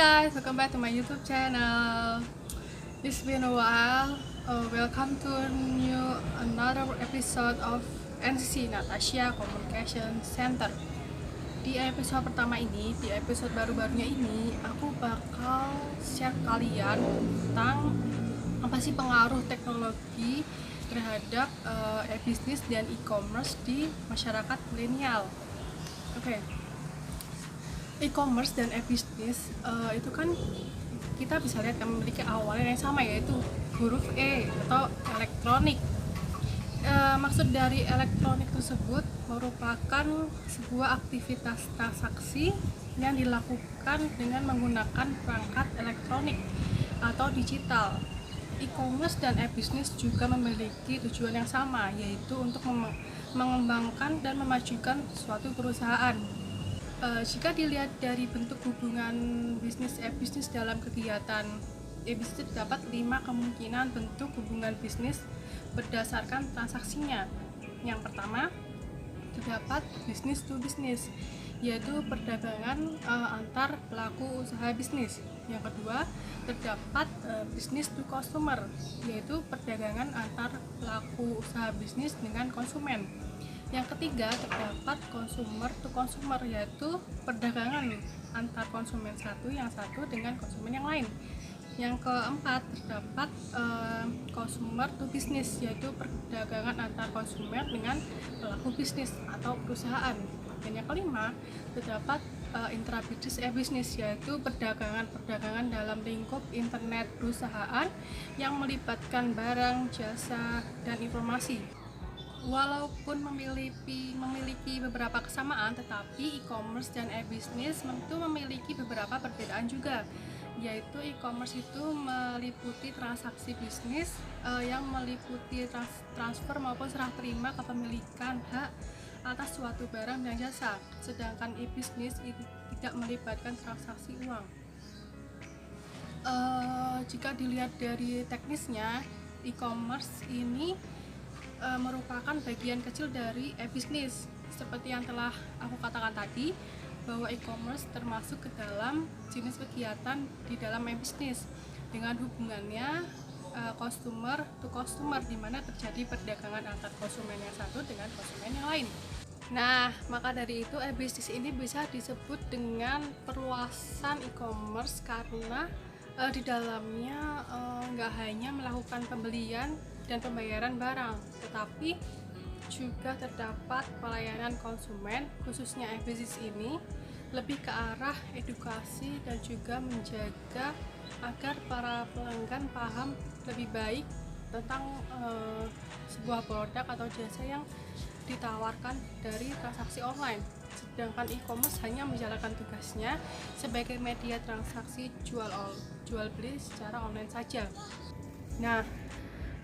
guys, welcome back to my YouTube channel. It's been a while. Welcome to another episode of NCC Natasha Communication Center. Di episode pertama ini, di episode baru-barunya ini, aku bakal share kalian tentang apa sih pengaruh teknologi terhadap e-bisnis dan e-commerce di masyarakat milenial. Oke. E-commerce dan e-bisnis itu kan kita bisa lihat kan memiliki awalnya yang sama, yaitu huruf E atau elektronik. Maksud dari elektronik tersebut merupakan sebuah aktivitas transaksi yang dilakukan dengan menggunakan perangkat elektronik atau digital. E-commerce dan e-bisnis juga memiliki tujuan yang sama, yaitu untuk mengembangkan dan memajukan suatu perusahaan. Jika dilihat dari bentuk hubungan bisnis e-bisnis dalam kegiatan e-bisnis, terdapat 5 kemungkinan bentuk hubungan bisnis berdasarkan transaksinya. Yang pertama, terdapat bisnis to bisnis, yaitu perdagangan antar pelaku usaha bisnis. Yang kedua, terdapat bisnis to customer, yaitu perdagangan antar pelaku usaha bisnis dengan konsumen. Yang ketiga, terdapat consumer to consumer, yaitu perdagangan antar konsumen yang satu dengan konsumen yang lain. Yang keempat, terdapat consumer to business, yaitu perdagangan antar konsumen dengan pelaku bisnis atau perusahaan. Dan yang kelima, terdapat intra-business e-business, yaitu perdagangan dalam lingkup internet perusahaan yang melibatkan barang, jasa, dan informasi. Walaupun memiliki beberapa kesamaan, tetapi e-commerce dan e-business tentu memiliki beberapa perbedaan juga, yaitu e-commerce itu meliputi transaksi bisnis yang meliputi transfer maupun serah terima kepemilikan hak atas suatu barang dan jasa, sedangkan e-business itu tidak melibatkan transaksi uang. Jika dilihat dari teknisnya, e-commerce ini merupakan bagian kecil dari e-bisnis. Seperti yang telah aku katakan tadi, bahwa e-commerce termasuk ke dalam jenis kegiatan di dalam e-bisnis dengan hubungannya customer to customer, di mana terjadi perdagangan antar konsumen yang satu dengan konsumen yang lain. Nah, maka dari itu e-bisnis ini bisa disebut dengan perluasan e-commerce karena di dalamnya nggak hanya melakukan pembelian dan pembayaran barang, tetapi juga terdapat pelayanan konsumen. Khususnya e-bisnis ini lebih ke arah edukasi dan juga menjaga agar para pelanggan paham lebih baik tentang sebuah produk atau jasa yang ditawarkan dari transaksi online. Sedangkan e-commerce hanya menjalankan tugasnya sebagai media transaksi jual beli secara online saja. Nah,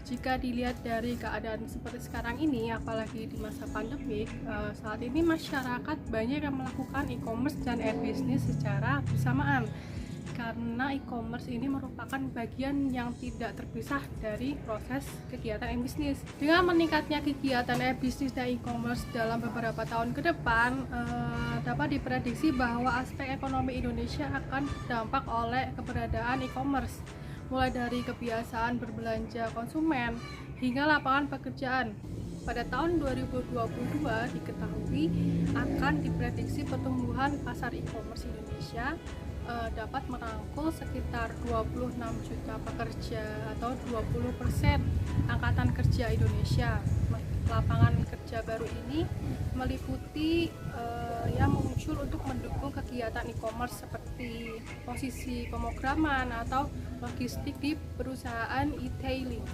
jika dilihat dari keadaan seperti sekarang ini, apalagi di masa pandemik, saat ini masyarakat banyak yang melakukan e-commerce dan e-bisnis secara bersamaan, karena e-commerce ini merupakan bagian yang tidak terpisah dari proses kegiatan e-bisnis. Dengan meningkatnya kegiatan e-bisnis dan e-commerce dalam beberapa tahun ke depan, dapat diprediksi bahwa aspek ekonomi Indonesia akan terdampak oleh keberadaan e-commerce, mulai dari kebiasaan berbelanja konsumen hingga lapangan pekerjaan. Pada tahun 2022 diketahui akan diprediksi pertumbuhan pasar e-commerce Indonesia dapat merangkul sekitar 26 juta pekerja atau 20% angkatan kerja Indonesia. Lapangan kerja baru ini meliputi yang muncul untuk mendukung kegiatan e-commerce seperti posisi pemrograman atau logistik di perusahaan e-tailing,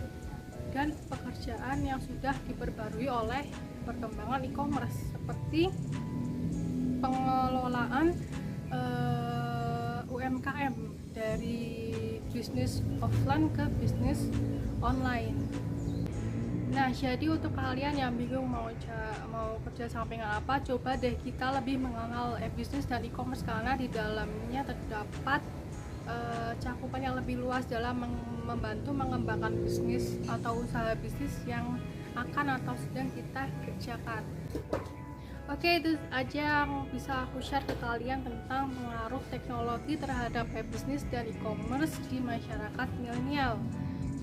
dan pekerjaan yang sudah diperbarui oleh perkembangan e-commerce seperti pengelolaan UMKM dari bisnis offline ke bisnis online. Nah, jadi untuk kalian yang bingung mau kerja sampingan apa, coba deh kita lebih mengenal e-bisnis dan e-commerce, karena di dalamnya terdapat cakupan yang lebih luas dalam membantu mengembangkan bisnis atau usaha bisnis yang akan atau sedang kita kerjakan. Oke, itu aja yang bisa aku share ke kalian tentang pengaruh teknologi terhadap e-bisnis dan e-commerce di masyarakat milenial.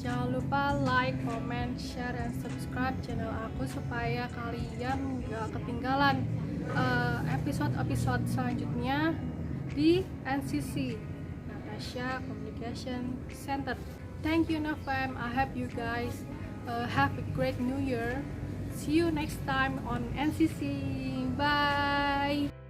Jangan lupa like, comment, share, dan subscribe channel aku supaya kalian gak ketinggalan episode-episode selanjutnya di NCC, Natasha Communication Center. Thank you Novem. I hope you guys have a great new year. See you next time on NCC. Bye.